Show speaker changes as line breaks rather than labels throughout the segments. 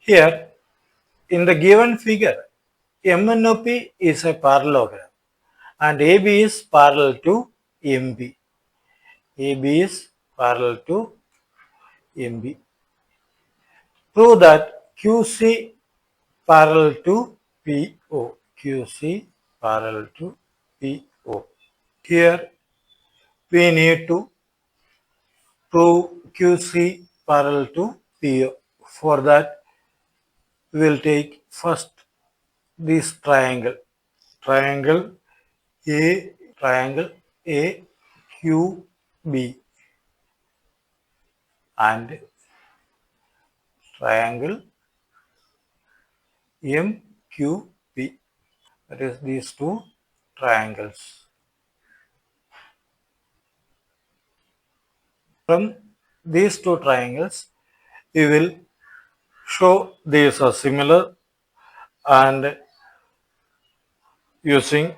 Here, in the given figure, MNOP is a parallelogram and AB is parallel to MB. AB is parallel to MB. Prove that QC parallel to PO. QC parallel to PO. Here we need to prove QC parallel to PO. For that, we will take first this triangle. Triangle A, triangle AQB and triangle MQP. That is these two triangles. From these two triangles, we will show these are similar and using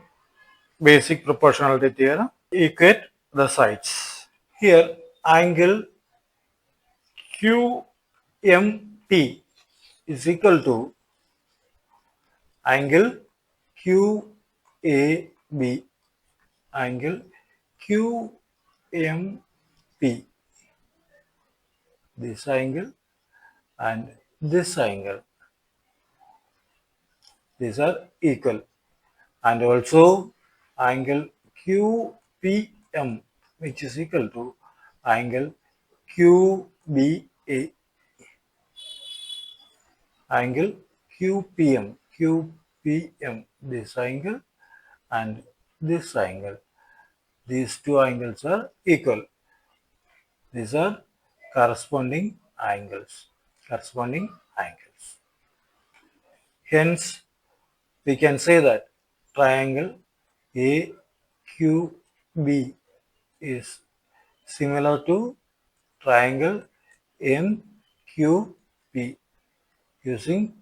basic proportionality theorem equate the sides. Here angle QMP is equal to angle QAB, angle QMP, this angle and this angle, these are equal, and also angle QPM which is equal to angle QBA, angle QPM, this angle and this angle, these two angles are equal. These are corresponding angles. Hence, we can say that triangle AQB is similar to triangle MQP using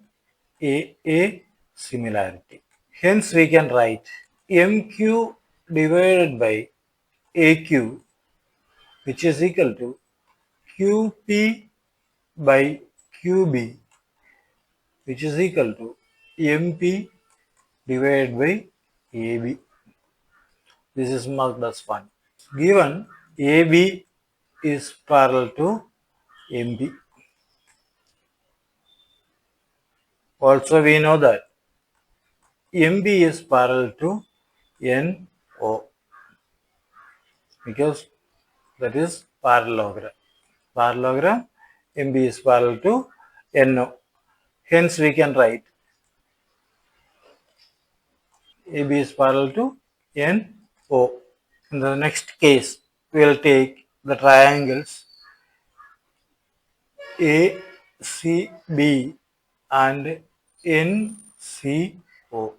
AA similarity. Hence, we can write MQ divided by AQ, which is equal to QP by QB, which is equal to MP divided by AB. This is marked as 1. Given AB is parallel to MB. Also we know that MB is parallel to NO because that is parallelogram. Parallelogram MB is parallel to NO. Hence we can write AB is parallel to NO. In the next case, we will take the triangles ACB and NCO.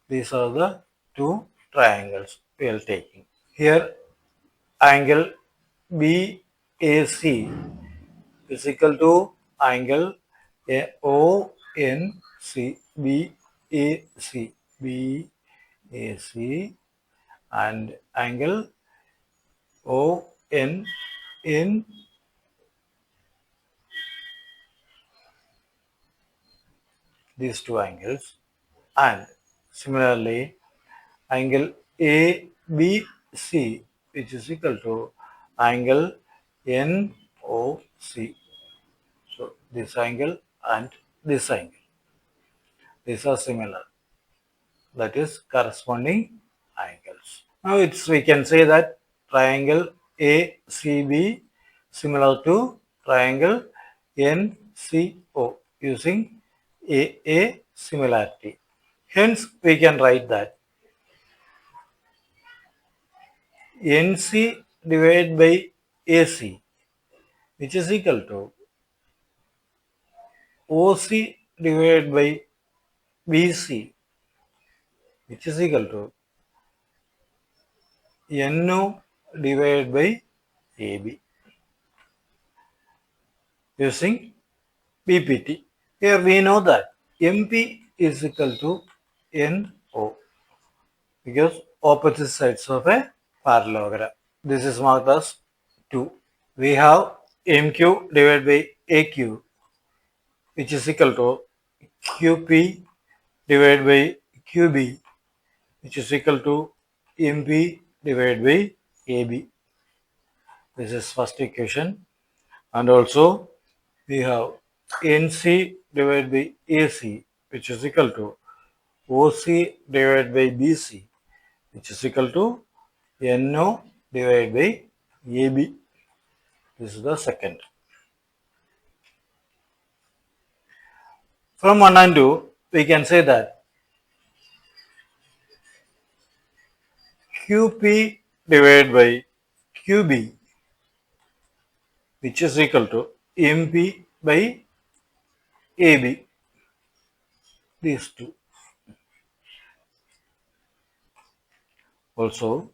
These are the two triangles we are taking. Here, angle BAC is equal to angle ONC, BAC and angle ON in these two angles, and similarly angle ABC which is equal to angle NOC. So this angle and this angle, these are similar, that is corresponding angles. Now we can say that triangle ACB similar to triangle NCO using AA similarity. Hence we can write that NC divided by AC which is equal to OC divided by BC which is equal to NO divided by AB using PPT. Here we know that MP is equal to NO because opposite sides of a parallelogram. This is marked as 2. We have MQ divided by AQ which is equal to QP divided by QB, which is equal to MP divided by AB. This is first equation. And also we have NC divided by AC, which is equal to OC divided by BC, which is equal to NO divided by AB. This is the second. From 1 and 2, we can say that QP divided by QB, which is equal to MP by AB. These two. Also,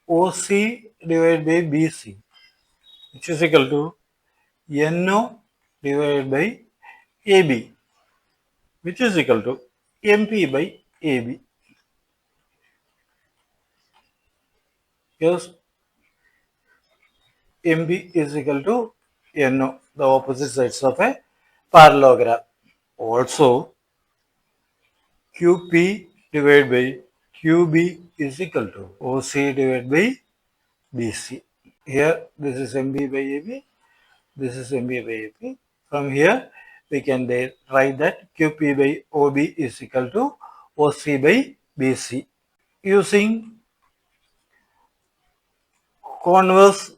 OC divided by BC, which is equal to NO divided by AB, which is equal to MP by AB. Yes, MP is equal to NO, the opposite sides of a parallelogram. Also, QP divided by QB is equal to OC divided by BC. Here, this is MB by AB, this is MB by AB. From here, we can write that QP by OB is equal to OC by BC. Using converse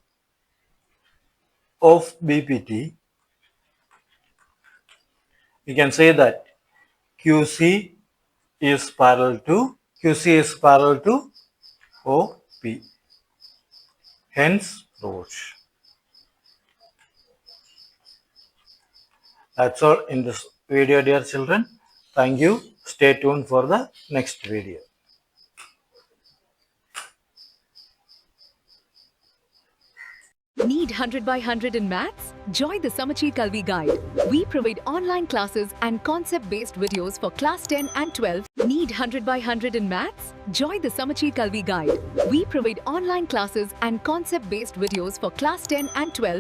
of BPT, we can say that QC is parallel to OP. Hence, proved. That's all in this video, dear children. Thank you. Stay tuned for the next video.
Need 100 by 100 in maths? Join the Samacheer Kalvi guide. We provide online classes and concept-based videos for class 10 and 12. Need 100 by 100 in maths? Join the Samacheer Kalvi guide. We provide online classes and concept-based videos for class 10 and 12.